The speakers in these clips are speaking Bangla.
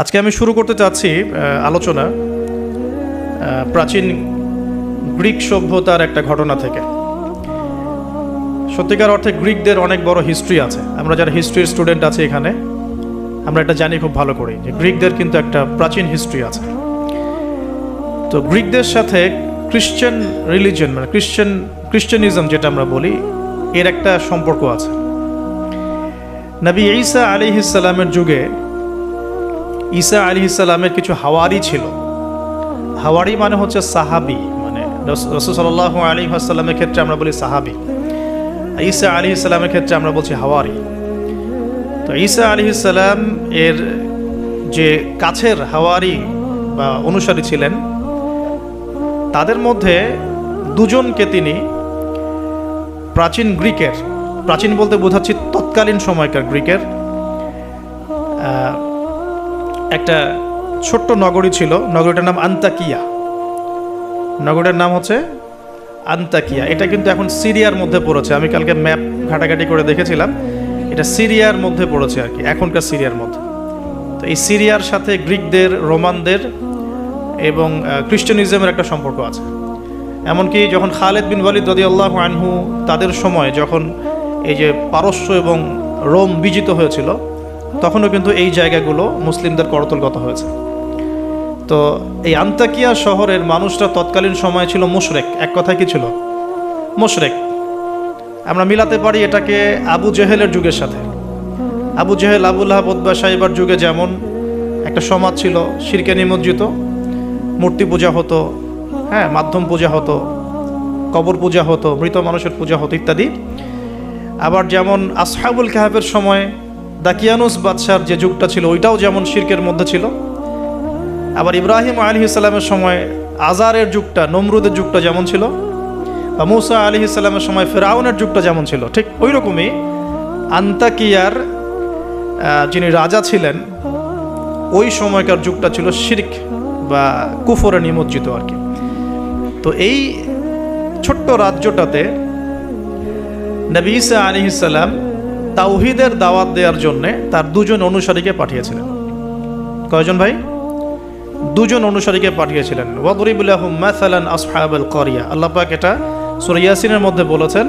আজকে আমি শুরু করতে চাচ্ছি আলোচনা প্রাচীন গ্রিক সভ্যতার একটা ঘটনা থেকে। সত্যিকার অর্থে গ্রিকদের অনেক বড় হিস্ট্রি আছে। আমরা যারা হিস্ট্রির স্টুডেন্ট আছি এখানে, আমরা এটা জানি খুব ভালো করে যে গ্রিকদের কিন্তু একটা প্রাচীন হিস্ট্রি আছে। তো গ্রিকদের সাথে খ্রিশ্চান রিলিজন মানে খ্রিশ্চানিজম যেটা আমরা বলি, এর একটা সম্পর্ক আছে। নবী ঈসা আলাইহিস সালামের যুগে ঈসা আলাইহিস সালামের কিছু হাওয়ারি ছিল। হাওয়ারি মানে হচ্ছে সাহাবি, মানে রাসূল সাল্লাল্লাহু আলাইহি ওয়াসাল্লামের ক্ষেত্রে আমরা বলি সাহাবি, ঈসা আলাইহিস সালামের ক্ষেত্রে আমরা বলছি হাওয়ারি। তো ঈসা আলাইহিস সালাম এর যে কাছের হাওয়ারি বা অনুসারী ছিলেন, তাদের মধ্যে দুজনকে তিনি প্রাচীন বলতে বোঝাচ্ছি তৎকালীন সময়কার গ্রিকের একটা ছোট্ট নগরী ছিল। নগরীটার নাম আন্তাকিয়া। নগরীটার নাম হচ্ছে আন্তাকিয়া। এটা কিন্তু এখন সিরিয়ার মধ্যে পড়েছে। আমি কালকে ম্যাপ ঘাটাঘাটি করে দেখেছিলাম, এটা সিরিয়ার মধ্যে পড়েছে আর কি, এখনকার সিরিয়ার মধ্যে। তো এই সিরিয়ার সাথে গ্রিকদের, রোমানদের এবং খ্রিস্টানিজমের একটা সম্পর্ক আছে। এমনকি যখন খালেদ বিন ওয়ালিদ রাদিয়াল্লাহু আনহু তাদের সময় যখন এই যে পারস্য এবং রোম বিজিত হয়েছিল, তখনও কিন্তু এই জায়গাগুলো মুসলিমদের করতলগত হয়েছে। তো এই আন্তাকিয়া শহরের মানুষরা তৎকালীন সময় ছিল মুশরিক। এক কথায় কি ছিল? মুশরিক। আমরা মিলাতে পারি এটাকে আবু জেহেলের যুগের সাথে। আবু জেহেল, আবু লাহাব, উতবা, শাইবার যুগে যেমন একটা সমাজ ছিল শিরকে নিমজ্জিত, মূর্তি পূজা হতো, মাধ্যম পূজা হতো, কবর পূজা হতো, মৃত মানুষের পূজা হতো ইত্যাদি। আবার যেমন আসহাবুল কাহাফের সময় দাকিয়ানুস বাদশার যে যুগটা ছিল, ওইটাও যেমন শিরকের মধ্যে ছিল। আবার ইব্রাহিম আলাইহিস সালামের সময় আজারের যুগটা, নমরুদের যুগটা যেমন ছিল, বা মুসা আলাইহিস সালামের সময় ফিরআউনের যুগটা যেমন ছিল, ঠিক ওই রকমই আন্তাকিয়ার যিনি রাজা ছিলেন, ওই সময়কার যুগটা ছিল শিরক বা কুফরে নিমজ্জিত আর কি। তো এই ছোট্ট রাজ্যটাতে নবী ঈসা আলাইহিস সালাম তাওহীদের দাওয়াত দেওয়ার জন্য তার দুজন অনুসারীকে পাঠিয়েছিলেন। কয়জন ভাই? দুজন অনুসারীকে পাঠিয়েছিলেন। ওয়াদরিব লাহুম মাসালান আসহাবাল ক্বরিয়া। আল্লাহ পাক এটা সূরা ইয়াসিনের মধ্যে বলেছেন।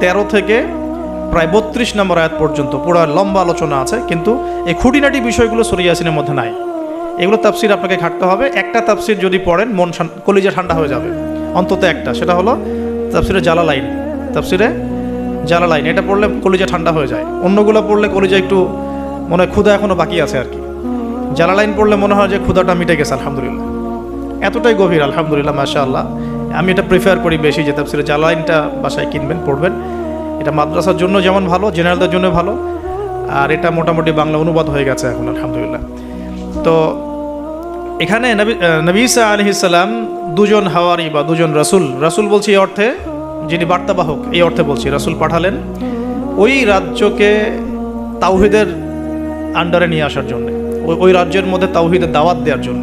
13 থেকে প্রায় 32 নম্বর আয়াত পর্যন্ত পুরো লম্বা আলোচনা আছে, কিন্তু এই খুঁটিনাটি বিষয়গুলো সূরা ইয়াসিনের মধ্যে নাই। এগুলো তাফসির আপনাকে ঘাটতে হবে। একটা তাফসির যদি পড়েন মন কলিজা ঠান্ডা হয়ে যাবে, অন্তত একটা। সেটা হলো তাফসিরে জালালাইন। তাফসিরে জালালাইন এটা পড়লে কলিজা ঠান্ডা হয়ে যায়। অন্যগুলো পড়লে কলিজা একটু মনে হয় ক্ষুধা এখনো বাকি আছে আর কি। জালালাইন পড়লে মনে হয় যে ক্ষুধাটা মিটে গেছে, আলহামদুলিল্লাহ। এতটাই গভীর, আলহামদুলিল্লাহ, মাশাআল্লাহ। আমি এটা প্রিফার করি বেশি যে তাফসিরে জালালাইনটা বাসায় কিনবেন, পড়বেন। এটা মাদ্রাসার জন্য যেমন ভালো, জেনারেলদের জন্য ভালো। আর এটা মোটামুটি বাংলা অনুবাদ হয়ে গেছে এখন, আলহামদুলিল্লাহ। তো এখানে নবী ঈসা আলাইহিস সালাম দুজন হাওয়ারি বা দুজন রাসূল বলছি এই অর্থে, যিনি বার্তাবাহক এই অর্থে বলছি, রাসূল পাঠালেন ওই রাজ্যকে তাওহীদের আন্ডারে নিয়ে আসার জন্য, ওই রাজ্যের মধ্যে তাওহীদের দাওয়াত দেওয়ার জন্য।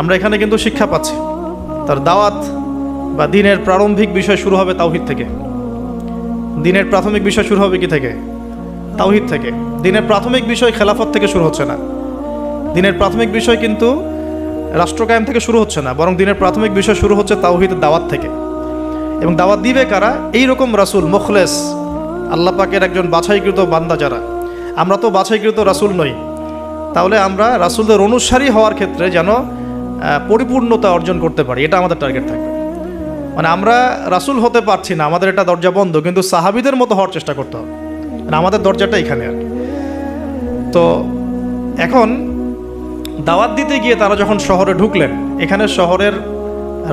আমরা এখানে কিন্তু শিক্ষা পাচ্ছি তার দাওয়াত বা দ্বীনের প্রারম্ভিক বিষয় শুরু হবে তাওহীদ থেকে। দ্বীনের প্রাথমিক বিষয় শুরু হবে কি থেকে? তাওহীদ থেকে। দ্বীনের প্রাথমিক বিষয় খেলাফত থেকে শুরু হচ্ছে না। দ্বীনের প্রাথমিক বিষয় কিন্তু রাষ্ট্র কায়েম থেকে শুরু হচ্ছে না, বরং দ্বীনের প্রাথমিক বিষয় শুরু হচ্ছে তাওহীদের দাওয়াত থেকে। এবং দাওয়াত দিবে কারা? এইরকম রাসূল, মুখলেস, আল্লাহ পাকের একজন বাছাইকৃত বান্দা যারা। আমরা তো বাছাইকৃত রাসূল নই, তাহলে আমরা রাসূলদের অনুসারী হওয়ার ক্ষেত্রে যেন পরিপূর্ণতা অর্জন করতে পারি, এটা আমাদের টার্গেট থাকবে। মানে আমরা রাসূল হতে পারছি না, আমাদের এটা দরজা বন্ধ, কিন্তু সাহাবীদের মতো হওয়ার চেষ্টা করতে হবে। মানে আমাদের দরজাটা এখানে আর কি। তো এখন দাওয়াত দিতে গিয়ে তারা যখন শহরে ঢুকলেন, এখানে শহরের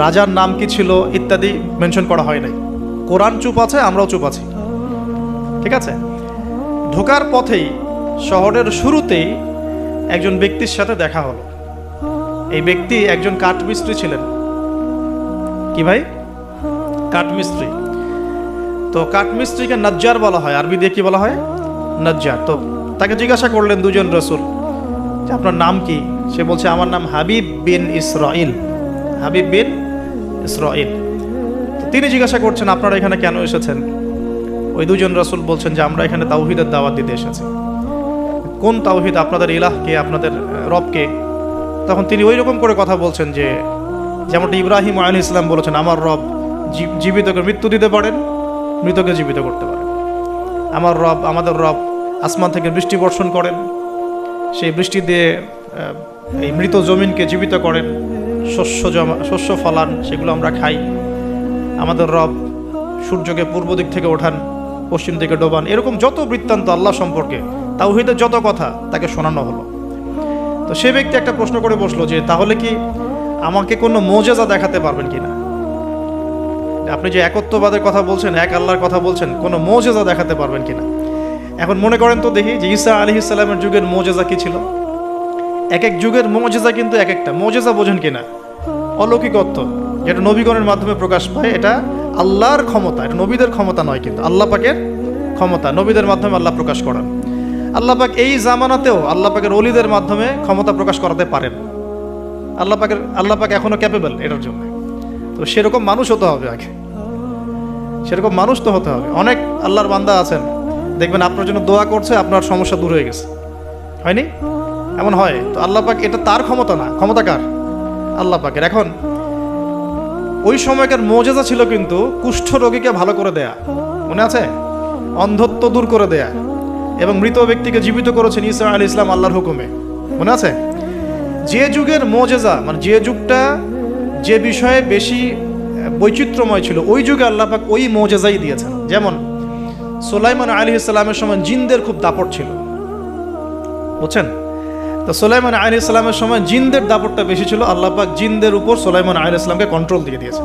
রাজার নাম কি ছিল ইত্যাদি মেনশন করা হয় নাই। কোরআন চুপ আছে, আমরাও চুপ আছি, ঠিক আছে। ঢোকার পথেই শহরের শুরুতেই একজন ব্যক্তির সাথে দেখা হলো। এই ব্যক্তি একজন কাঠমিস্ত্রি ছিলেন। কি ভাই? কাঠমিস্ত্রি। তো কাঠমিস্ত্রিকে নাজ্জার বলা হয়, আরবি দিয়ে কি বলা হয়? নাজ্জার। তো তাকে জিজ্ঞাসা করলেন দুজন রাসূল যে আপনার নাম কি? সে বলছে আমার নাম হাবিব বিন ইসরাইল। হাবিব বিন ইসরাইল। তো তিনি জিজ্ঞাসা করছেন আপনারা এখানে কেন এসেছেন? ওই দুজন রাসূল বলছেন যে আমরা এখানে তাওহীদের দাওয়াত দিতে এসেছি। কোন তাওহীদ, আপনাদের ইলাহকে, আপনাদের রবকে? তখন তিনি ওই রকম করে কথা বলছেন যে যেমনটা ইব্রাহিম আলাইহিস সালাম বলেছেন, আমার রব জীবিতকে মৃত্যু দিতে পারেন, মৃতকে জীবিত করতে পারেন। আমার রব, আমাদের রব আসমান থেকে বৃষ্টি বর্ষণ করেন, সেই বৃষ্টি দিয়ে এই মৃত জমিনকে জীবিত করেন, শস্য ফলান, সেগুলো আমরা খাই। আমাদের রব সূর্যকে পূর্ব দিক থেকে ওঠান, পশ্চিম দিকে ডোবান। এরকম যত বৃত্তান্ত আল্লাহ সম্পর্কে, তাওহীদের যত কথা তাকে শোনানো হলো। তো সে ব্যক্তি একটা প্রশ্ন করে বসলো যে তাহলে কি আমাকে কোনো মোজেজা দেখাতে পারবেন কিনা? আপনি যে একত্ববাদের কথা বলছেন, এক আল্লাহর কথা বলছেন, কোনো মোজেজা দেখাতে পারবেন কিনা? এখন মনে করেন তো দেখি যে ঈসা আলাইহিস সালামের যুগের মোজেজা কি ছিল। এক এক যুগের মোজেজা কিন্তু এক একটা। মোজেজা বোঝেন কিনা? অলৌকিকত্ব, যেটা নবীগণের মাধ্যমে প্রকাশ পায়। এটা আল্লাহর ক্ষমতা, এটা নবীদের ক্ষমতা নয়, কিন্তু আল্লাহ পাকের ক্ষমতা, নবীদের মাধ্যমে আল্লাহ প্রকাশ করেন। আল্লাহ পাক এই জামানাতেও আল্লাহ পাকের ওলিদের মাধ্যমে ক্ষমতা প্রকাশ করাতে পারেন। আল্লাহ পাক এখনো ক্যাপেবল এটার জন্য। তো সেরকম মানুষ হতে হবে আগে, সেরকম মানুষ তো হতে হবে। অনেক আল্লাহর বান্দা আছেন, দেখবেন আপনার জন্য দোয়া করছে, আপনার সমস্যা দূর হয়ে গেছে, হয়নি? এমন হয়। তো আল্লাহ পাক, এটা তার ক্ষমতা না, ক্ষমতা কার? আল্লাহ পাকের। এখন ওই সময়কার মোজেজা ছিল কিন্তু কুষ্ঠ রোগীকে ভালো করে দেয়া, মনে আছে? অন্ধত্ব দূর করে দেয়া, এবং মৃত ব্যক্তিকে জীবিত করেছেন ঈসা আলাইহিস সালাম আল্লাহর হুকুমে, মনে আছে? যে যুগের মোজেজা, মানে যে যুগটা, যে বিষয়ে বেশি বৈচিত্র্যময় ছিল, ওই যুগে আল্লাহ পাক ওই মোজেজাই দিয়েছেন। যেমন সুলাইমান আলাইহিস সালামের সময় জিনদের খুব দাপট ছিল, বুঝছেন? তো সুলাইমান আলাইহিস সালামের সময় জিনদের দাপটটা বেশি ছিল। আল্লাহ পাক জিনদের উপর সুলাইমান আলাইহিস সালামকে কন্ট্রোল দিয়ে দিয়েছে।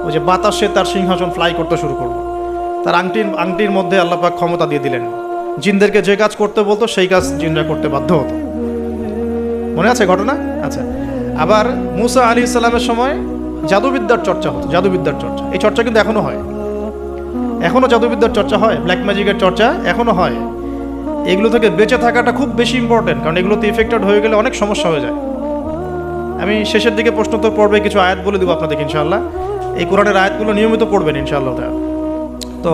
ওই যে বাতাসে তার সিংহাসন ফ্লাই করতে শুরু করলো, তার আংটির মধ্যে আল্লাহ পাক ক্ষমতা দিয়ে দিলেন। জিনদেরকে যে কাজ করতে বলতো সেই কাজ জিনরা করতে বাধ্য হতো, মনে আছে ঘটনা? আচ্ছা, আবার মুসা আলাইহিস সালামের সময় জাদুবিদ্যার চর্চা হতো, জাদুবিদ্যার চর্চা। এই চর্চা কিন্তু এখনো হয়, এখনো জাদুবিদ্যার চর্চা হয়, ব্ল্যাক ম্যাজিকের চর্চা এখনো হয়। এগুলো থেকে বেঁচে থাকাটা খুব বেশি ইম্পর্টেন্ট, কারণ এগুলোতে ইফেক্টেড হয়ে গেলে অনেক সমস্যা হয়ে যায়। আমি শেষের দিকে প্রশ্নোত্তর পর্বে কিছু আয়াত বলে দেবো আপনাদেরকে ইনশাআল্লাহ। এই কোরআনের আয়াতগুলো নিয়মিত পড়বেন ইনশাআল্লাহ। তো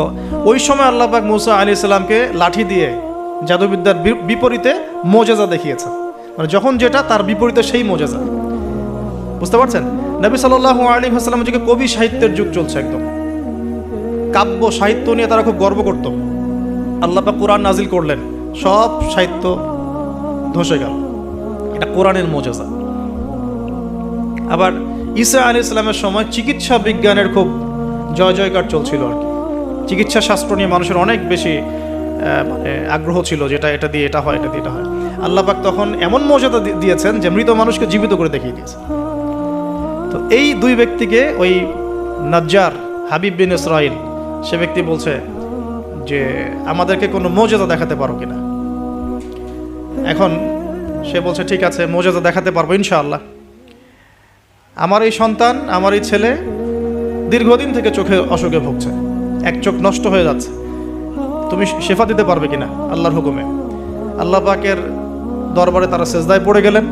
ওই সময় আল্লাহ পাক মুসা আলাইহিস সালামকে লাঠি দিয়ে জাদুবিদ্যার বিপরীতে মোজেজা দেখিয়েছেন, মানে যখন যেটা তার বিপরীতে সেই মোজেজা, বুঝতে পারছেন? নবী সাল্লাল্লাহু আলাইহি ওয়াসাল্লামের যুগে কবি সাহিত্যের যুগ চলছে, একদম কাব্য সাহিত্য নিয়ে তারা খুব গর্ব করত। আল্লাহ পাক কোরআন নাজিল করলেন, সব সাহিত্য ধসে গেল। এটা কোরআনের মোজেজা। আবার ঈসা আলাইহিস সালামের সময় চিকিৎসা বিজ্ঞানের খুব জয় জয়কার চলছিল আর কি। চিকিৎসা শাস্ত্র নিয়ে মানুষের অনেক বেশি মানে আগ্রহ ছিল, যেটা এটা দিয়ে এটা হয়, এটা দিয়ে এটা হয়। আল্লাহ পাক তখন এমন মর্যাদা দিয়েছেন যে মৃত মানুষকে জীবিত করে দেখিয়ে দিয়েছে। তো এই দুই ব্যক্তিকে ওই নাজ্জার হাবিব বিন ইসরাইল, সে ব্যক্তি বলছে যে আমাদেরকে কোনো মোজেজা দেখাতে পারো কিনা। এখন সে বলছে ঠিক আছে, মোজেজা দেখাতে পারবো ইনশাআল্লাহ। আমার এই সন্তান, আমার এই ছেলে দীর্ঘদিন থেকে চোখে অসুখে ভুগছে, এক চোখ নষ্ট হয়ে যাচ্ছে, তুমি শেফা দিতে পারবে কিনা আল্লাহর হুকুমে। আল্লাহ পাকের দরবারে তারা সেজদায় পড়ে গেলেন,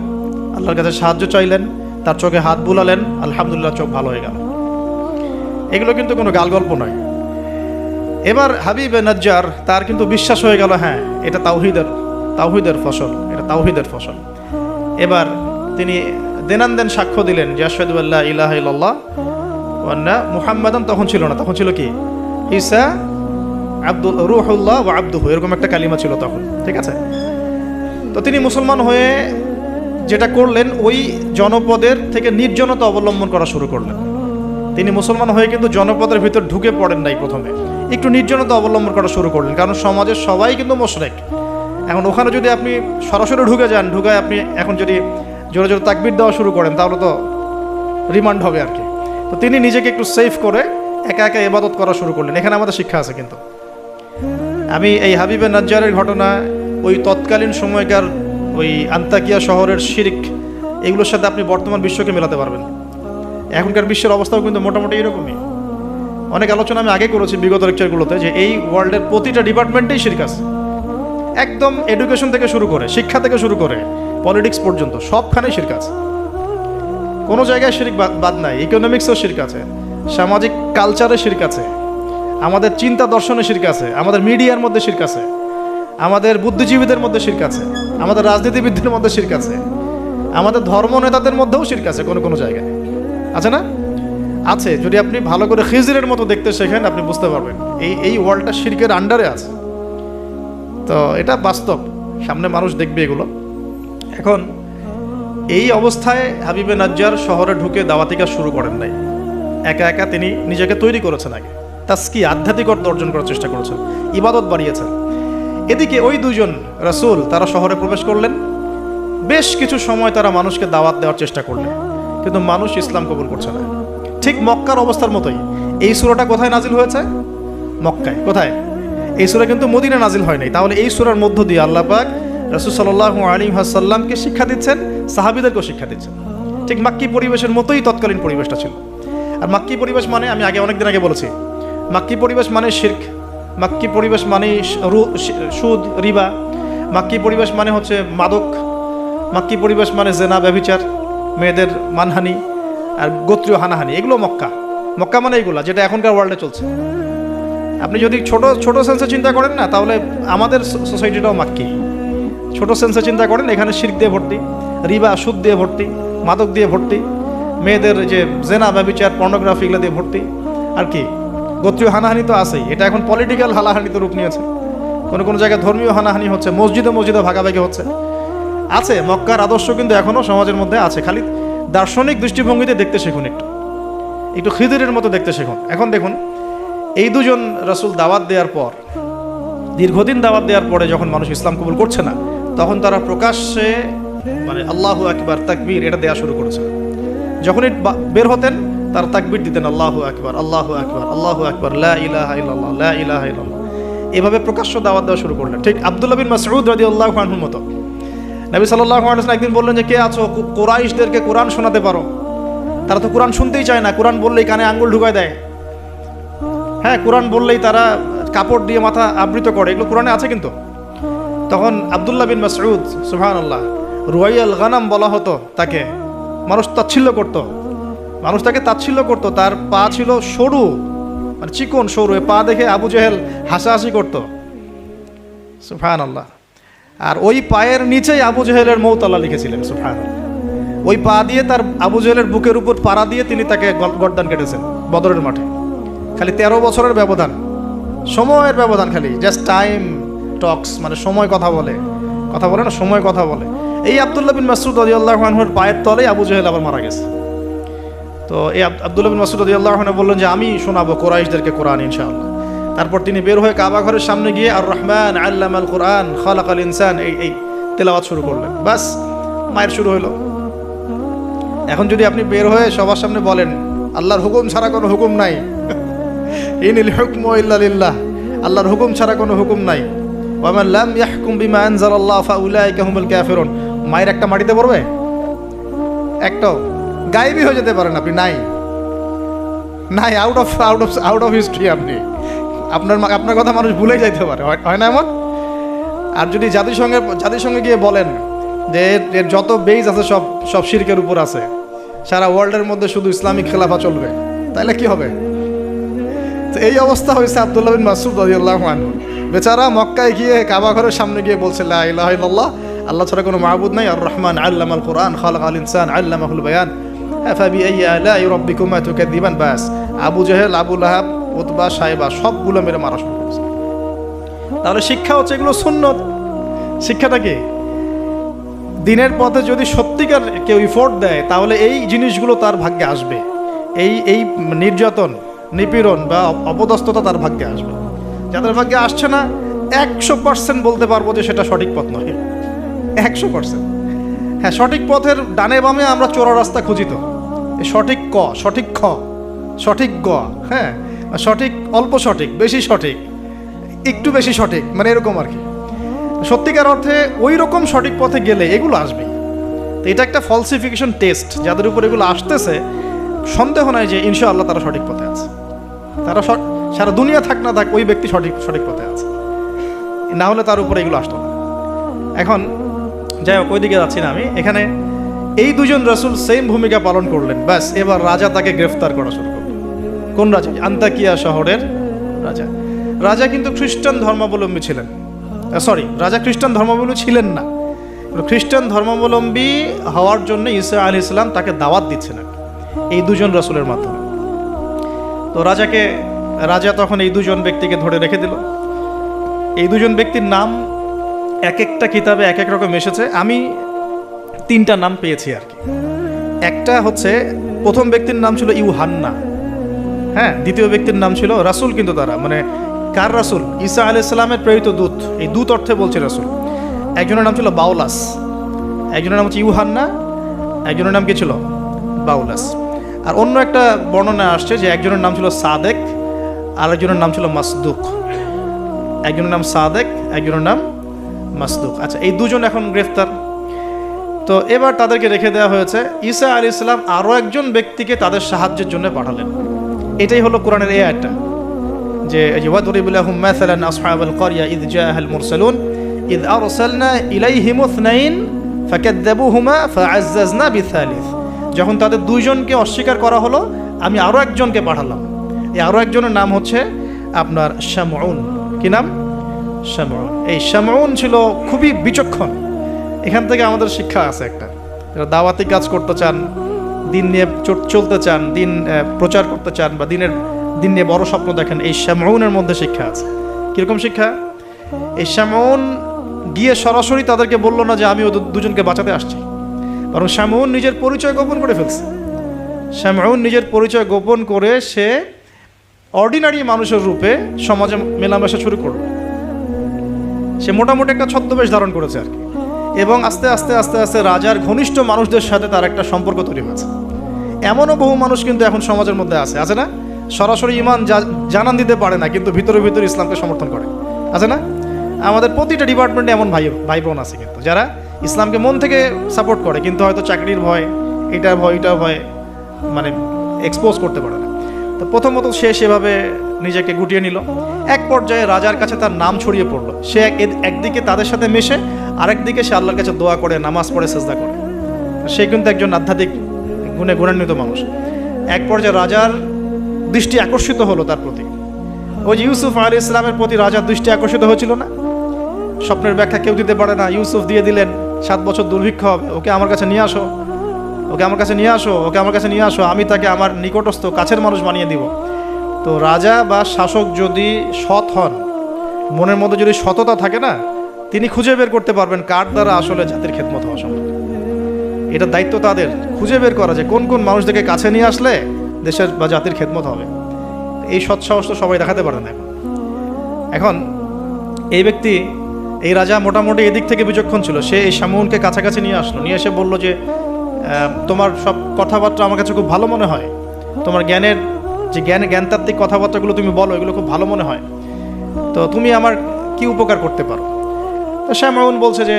আল্লাহর কাছে সাহায্য চাইলেন, তার চোখে হাত বুলালেন, আলহামদুলিল্লাহ চোখ ভালো হয়ে গেল। এগুলো কিন্তু কোনো গালগল্প নয়। এবার হাবিব নাজ্জার, তার কিন্তু বিশ্বাস হয়ে গেল, হ্যাঁ এটা তাওহীদের ফসল, এটা তাওহীদের ফসল। এবার তিনি দেনান সাক্ষ্য দিলেন যে আশহাদু আল্লা ইলাহা ইল্লাল্লাহ ওয়া আন্না মুহাম্মাদান, তখন ছিল না, তখন ছিল কি ঈসা রূহুল্লাহ ওয়া আবদুহু, এরকম একটা কালিমা ছিল তখন, ঠিক আছে? তো তিনি মুসলমান হয়ে যেটা করলেন, ওই জনপদের থেকে নির্জনতা অবলম্বন করা শুরু করলেন। তিনি মুসলমান হয়ে কিন্তু জনপদের ভিতর ঢুকে পড়েন নাই, প্রথমে একটু নির্জনতা অবলম্বন করা শুরু করলেন, কারণ সমাজের সবাই কিন্তু মুশরিক। এখন ওখানে যদি আপনি সরাসরি ঢুকে যান, ঢুকায় আপনি এখন যদি জোরে জোরে তাকবীর দেওয়া শুরু করেন, তাহলে তো রিমান্ড হবে আর কি। তো তিনি নিজেকে একটু সেফ করে একা একা ইবাদত করা শুরু করলেন। এখানে আমাদের শিক্ষা আছে কিন্তু। আমি এই হাবিবে নাজ্জারের ঘটনা, ওই তৎকালীন সময়কার ওই আন্তাকিয়া শহরের শিরক, এগুলোর সাথে আপনি বর্তমান বিশ্বকে মেলাতে পারবেন। এখনকার বিশ্বের অবস্থাও কিন্তু মোটামুটি এরকমই। অনেক আলোচনা আমি আগে করেছি বিগত লেকচারগুলোতে, যে এই ওয়ার্ল্ডের প্রতিটা ডিপার্টমেন্টেই শিরক আছে, একদম এডুকেশন থেকে শুরু করে, শিক্ষা থেকে শুরু করে পলিটিক্স পর্যন্ত সবখানেই শিরক আছে। কোনো জায়গায় শিরক বাদ নাই। ইকোনমিক্সেও শিরক আছে, সামাজিক কালচারে শিরক আছে, আমাদের চিন্তা দর্শনে শিরক আছে, আমাদের মিডিয়ার মধ্যে শিরক আছে, আমাদের বুদ্ধিজীবীদের মধ্যে শিরক আছে, আমাদের রাজনীতিবিদদের মধ্যে শিরক আছে, আমাদের ধর্ম নেতাদের মধ্যেও শিরক আছে কোনো কোনো জায়গায়, আছে না? আছে। যদি আপনি ভালো করে খিজরের মতো দেখতে শেখেন আপনি বুঝতে পারবেন এই ওয়ার্ল্ডটা শিরকের আন্ডারে আছে। তো এটা বাস্তব, সামনে মানুষ দেখবে এগুলো। এখন এই অবস্থায় হাবিবে নাজ্জার শহরে ঢুকে দাওয়াতি কাজ শুরু করেন নাই, একা একা তিনি নিজেকে তৈরি করেছেন, আগে তাস্কি আধ্যাত্মিক অর্থ অর্জন করার চেষ্টা করেছেন, ইবাদত বাড়িয়েছেন। এদিকে ওই দুজন রাসূল তারা শহরে প্রবেশ করলেন, বেশ কিছু সময় তারা মানুষকে দাওয়াত দেওয়ার চেষ্টা করলেন, কিন্তু মানুষ ইসলাম কবুল করছে না। ঠিক মক্কার অবস্থার মতোই। এই সূরাটা কোথায় নাজিল হয়েছে? মক্কায়। কোথায়? এই সূরা কিন্তু মদিনা নাজিল হয় নাই। তাহলে এই সূরার মধ্য দিয়ে আল্লাহ পাক রাসূল সাল্লাল্লাহু আলাইহি ওয়াসাল্লামকে শিক্ষা দিচ্ছেন, সাহাবীদেরকেও শিক্ষা দিচ্ছেন। ঠিক মাক্কি পরিবেশের মতোই তৎকালীন পরিবেশটা ছিল। আর মাক্কি পরিবেশ মানে, আমি অনেকদিন আগে বলেছি, মাক্কি পরিবেশ মানে শিরক, মাক্কি পরিবেশ মানে সুদ, রিবা, মাক্কি পরিবেশ মানে হচ্ছে মাদক, মাক্কি পরিবেশ মানে জেনা, ব্যভিচার, মেয়েদের মানহানি আর গোত্রীয় হানাহানি, এগুলো মক্কা। মক্কা মানে এগুলো যেটা এখনকার ওয়ার্ল্ডে চলছে। আপনি যদি ছোট ছোট সেন্সে চিন্তা করেন না, তাহলে আমাদের সোসাইটিটাও মাক্কি। ছোট সেন্সে চিন্তা করেন, এখানে শিরক দিয়ে ভর্তি, রিবা সুদ দিয়ে ভর্তি, মাদক দিয়ে ভর্তি, মেয়েদের যে জেনা, ব্যভিচার, পর্নোগ্রাফি এগুলো দিয়ে ভর্তি, আর কি গোত্রীয় হানাহানি তো আছেই। এটা এখন পলিটিক্যাল হানাহানিতে রূপ নিয়েছে, কোনো কোনো জায়গায় ধর্মীয় হানাহানি হচ্ছে, মসজিদে মসজিদে ভাগাভাগি হচ্ছে। আছে মক্কার আদর্শ কিন্তু এখনও সমাজের মধ্যে আছে, খালি দার্শনিক দৃষ্টিভঙ্গিতে দেখতে শিখুন, একটু খিদিরের মতো দেখতে শিখুন। এখন দেখুন, এই দুজন রাসূল দাওয়াত দেওয়ার পর, দীর্ঘদিন দাওয়াত দেওয়ার পরে যখন মানুষ ইসলাম কবুল করছে না, তখন তারা প্রকাশ্যে মানে আল্লাহু আকবার, তাকবীর এটা দেওয়া শুরু করেছে। যখনই বের হতেন তারা তাকবীর দিতেন, আল্লাহু আকবার, আল্লাহু আকবার, আল্লাহু আকবার, লা ইলাহা ইল্লাল্লাহ, লা ইলাহা ইল্লাল্লাহ, এভাবে প্রকাশ্য দাওয়াত দেওয়া শুরু করলেন। ঠিক আব্দুল্লাহ বিন মাসউদ রাদিয়াল্লাহু আনহুর মতো। নবী সাল্লাল্লাহু আলাইহি ওয়াসাল্লাম একদিন বললেন যে, কে আছো কুরাইশদেরকে কোরআন শোনাতে পারো? তারা তো কোরআন শুনতেই চায় না, কোরআন বললেই কানে আঙ্গুল ঢুকায় দেয়। হ্যাঁ, কোরআন বললেই তারা কাপড় দিয়ে মাথা আবৃত করে, এগুলো কোরআনে আছে। কিন্তু তখন আব্দুল্লাহ বিন মাসউদ, সুবহানাল্লাহ, রুয়াইয়াল গানাম বলা হতো তাকে, মানুষ তাচ্ছিল্য করত, মানুষ তাকে তাচ্ছিল্য করত। তার পা ছিল সরু, মানে চিকন সরু, পা দেখে আবু জেহেল হাসাহাসি করত, সুবহানাল্লাহ। আর ওই পায়ের নিচেই আবু জেহেলের মৌত আল্লাহ লিখেছিলেন, সুবহানাল্লাহ। ওই পা দিয়ে তার আবু জেহেলের বুকের উপর পাড়া দিয়ে তিনি তাকে গর্দান কেটেছেন বদরের মাঠে। খালি 13 বছরের ব্যবধান, সময়ের ব্যবধান, খালি জাস্ট টাইম টক্স, মানে সময় কথা বলে না, সময় কথা বলে। এই আব্দুল্লাহ বিন মাসউদ রাদিয়াল্লাহু আনহুর পায়ের তলেই আবু জেহেল আবার মারা গেছে। তো এই আব্দুল্লাহ বিন মাসউদ রাদিয়াল্লাহু আনহু বললেন যে, আমি শোনাবো কুরাইশদেরকে কোরআন ইনশাআল্লাহ। তারপর তিনি বের হয়ে কাবা ঘরের সামনে গিয়ে আর রহমান আল্লামাল কোরআন খালাকাল ইনসান এই তেলাওয়াত শুরু করলেন। বাস, মায়ের শুরু হলো। এখন যদি আপনি বের হয়ে সবার সামনে বলেন, আল্লাহর হুকুম ছাড়া কোনো হুকুম নাই, ইনিল হুকমু ইল্লা লিল্লাহ, আল্লাহর হুকুম ছাড়া কোনো হুকুম নাই, ওয়া মান লাম ইয়াহকুম বিমা আনজালাল্লাহু ফাউলাইকা হুমুল কাফিরুন, মায়ের একটা মাটিতে পড়বে? একটাও গায়েবই হয়ে যেতে পারেন আপনি, নাই আউট অফ হিস্ট্রি। আপনি আপনার কথা মানুষ ভুলে যাইতে পারে, হয় না এমন? আর যদি জাতিসংঘে গিয়ে বলেন যে এর যত বেজ আছে সব শিরকের উপর আছে, সারা ওয়ার্ল্ডের মধ্যে শুধু ইসলামিক খেলাফা চলবে, তাইলে কি হবে? তো এই অবস্থা হয়েছে আব্দুল্লাহ বিন মাসউদ রাদিয়াল্লাহু আনহু। বেচারা মক্কায় গিয়ে কাবা ঘরের সামনে গিয়ে বলছে, লা ইলাহা ইল্লাল্লাহ, আল্লাহ ছাড়া কোনো মাবুদ নাই, আর রহমান আল্লামাল কোরআন খালাকাল ইনসান আল্লামাহুল বায়ান ফাবিআইয়ি আলাই রাব্বিকুমা তুকাযযিবান। বাস, আবু জেহেল, আবু লাহাব, উতবা, সাইবা সবগুলো মেরে মারা শুরু করেছে। তাহলে শিক্ষা হচ্ছে এগুলো সুন্নত। শিক্ষাটা কি? দিনের পথে যদি সত্যিকার কেউ ইফোর্ট দেয়, তাহলে এই জিনিসগুলো তার ভাগ্যে আসবে। এই নির্যাতন, নিপীড়ন বা অপদস্থতা তার ভাগ্যে আসবে। যাদের ভাগ্যে আসছে না, 100% বলতে পারবো যে সেটা সঠিক পথ নয়, 100%। হ্যাঁ, সঠিক পথের ডানে বামে আমরা চোরা রাস্তা খুঁজি, তো সঠিক ক, সঠিক খ, সঠিক গ, হ্যাঁ, সঠিক অল্প সঠিক, বেশি সঠিক, একটু বেশি সঠিক, মানে এরকম আর কি। সত্যিকার অর্থে ওই রকম সঠিক পথে গেলে এগুলো আসবে। তো এটা একটা ফলসিফিকেশন টেস্ট, যাদের উপর এগুলো আসতেছে সন্দেহ নাই যে ইনশাআল্লাহ তারা সঠিক পথে আছে। তারা সারা দুনিয়া থাক না থাক, ওই ব্যক্তি সঠিক পথে আছে, না হলে তার উপরে এগুলো আসতো না। এখন যাই হোক, ওইদিকে যাচ্ছি না আমি। এখানে এই দুজন রাসূল সেম ভূমিকা পালন করলেন। ব্যাস, এবার রাজা তাকে গ্রেফতার করা শুরু করলেন। কোন রাজা? আন্তাকিয়া শহরের রাজা। রাজা কিন্তু খ্রিস্টান ধর্মাবলম্বী ছিলেন, সরি, রাজা খ্রিস্টান ধর্মাবলম্বী ছিলেন না। খ্রিস্টান ধর্মাবলম্বী হওয়ার জন্য ঈসা আলাইহিস সালাম তাকে দাওয়াত দিচ্ছেন এই দুজন রাসূলের মাধ্যমে। তো রাজা তখন এই দুজন ব্যক্তিকে ধরে রেখে দিল। এই দুজন ব্যক্তির নাম এক একটা কিতাবে এক এক রকম এসেছে। আমি 3টা নাম পেয়েছি আর কি। একটা হচ্ছে, প্রথম ব্যক্তির নাম ছিল ইউহান্না, হ্যাঁ। দ্বিতীয় ব্যক্তির নাম ছিল রাসূল, কিন্তু তারা মানে কার রাসূল? ঈসা আলাইহিস সালামের প্রেরিত দূত। এই দূত অর্থে বলছে রাসূল। একজনের নাম ছিল বাউলাস, একজনের নাম হচ্ছে ইউহান্না, একজনের নাম কি ছিল? বাউলাস। আর অন্য একটা বর্ণনা আসছে যে একজনের নাম ছিল সাদেক, আর একজনের নাম ছিল মাসদুক। একজনের নাম সাদেক, একজনের নাম মাসদুক। আচ্ছা, এই দুজন এখন গ্রেফতার। তো এবার তাদেরকে রেখে দেওয়া হয়েছে। ঈসা আলাইহিস সালাম আরও একজন ব্যক্তিকে তাদের সাহায্যের জন্য পাঠালেন। এটাই হলো কোরআনের এই আয়াতটা, যে ওয়াদরিব লাহুম মাসালান আসহাবাল ক্বরিয়া ইয জাআহাল মুরসালুন ইয আরসালনা ইলাইহিম ইসনাইন ফাকাযযাবুহুমা ফাআজ্জাজনা বিসালিস। যখন তাদের দুইজনকে অস্বীকার করা হলো, আমি আরও একজনকে পাঠালাম। এই আরও একজনের নাম হচ্ছে আপনার শামউন। কি নাম? শামউন। এই শামউন ছিল খুবই বিচক্ষণ। এখান থেকে আমাদের শিক্ষা আছে একটা, যারা দাওয়াতি কাজ করতে চান, দিন নিয়ে চলতে চান, দিন প্রচার করতে চান, বা দিন নিয়ে বড় স্বপ্ন দেখেন, এই শামউনের মধ্যে শিক্ষা আছে। কীরকম শিক্ষা? এই শামউন গিয়ে সরাসরি তাদেরকে বললো না যে আমি ওদের দুজনকে বাঁচাতে আসছি, বরং শামউন নিজের পরিচয় গোপন করে ফেলছে। শামউন নিজের পরিচয় গোপন করে সে অর্ডিনারি মানুষের রূপে সমাজে মেলামেশা শুরু করলো। সে মোটামুটি একটা ছদ্মবেশ ধারণ করেছে আর কি, এবং আস্তে আস্তে আস্তে আস্তে রাজার ঘনিষ্ঠ মানুষদের সাথে তার একটা সম্পর্ক তৈরি হয়েছে। এমনও বহু মানুষ কিন্তু এখন সমাজের মধ্যে আছে না? সরাসরি ইমান জানান দিতে পারে না, কিন্তু ভিতরে ভিতরে ইসলামকে সমর্থন করে, আছে না? আমাদের প্রতিটা ডিপার্টমেন্টে এমন ভাই বোন আছে কিন্তু, যারা ইসলামকে মন থেকে সাপোর্ট করে, কিন্তু হয়তো চাকরির ভয়, এটার ভয় মানে এক্সপোজ করতে পারে না। তো প্রথমত সে সেভাবে নিজেকে গুটিয়ে নিল। এক পর্যায়ে রাজার কাছে তার নাম ছড়িয়ে পড়লো। সে একদিকে তাদের সাথে মেশে, আরেকদিকে সে আল্লাহর কাছে দোয়া করে, নামাজ পড়ে, সেজদা করে। সে কিন্তু একজন আধ্যাত্মিক গুণে গুণান্বিত মানুষ। এক পর্যায়ে রাজার দৃষ্টি আকর্ষিত হলো তার প্রতি। ওই যে ইউসুফ আলাইহিস সালামের প্রতি রাজার দৃষ্টি আকর্ষিত হয়েছিল না? স্বপ্নের ব্যাখ্যা কেউ দিতে পারে না, ইউসুফ দিয়ে দিলেন। 7 বছর দুর্ভিক্ষ হবে, ওকে আমার কাছে নিয়ে আসো, ওকে আমার কাছে নিয়ে আসো, আমি তাকে আমার নিকটস্থ কাছের মানুষ বানিয়ে দিব। তো রাজা বা শাসক যদি সৎ হন, মনের মধ্যে যদি সততা থাকে না, তিনি খুঁজে বের করতে পারবেন কার দ্বারা আসলে জাতির খেদমত হওয়া সম্ভব। এটা দায়িত্ব তাদের, খুঁজে বের করা যে কোন কোন মানুষদেরকে কাছে নিয়ে আসলে দেশের বা জাতির খেদমত হবে। এই সৎসাহস তো সবাই দেখাতে পারে না। এখন এই ব্যক্তি, এই রাজা মোটামুটি এদিক থেকে বিচক্ষণ ছিল। সে এই শামউনকে কাছাকাছি নিয়ে আসলো, নিয়ে এসে বলল যে তোমার সব কথাবার্তা আমার কাছে খুব ভালো মনে হয়, তোমার জ্ঞানতাত্ত্বিক কথাবার্তাগুলো তুমি বলো, এগুলো খুব ভালো মনে হয়, তো তুমি আমার কি উপকার করতে পারো? তো শামউন বলছে যে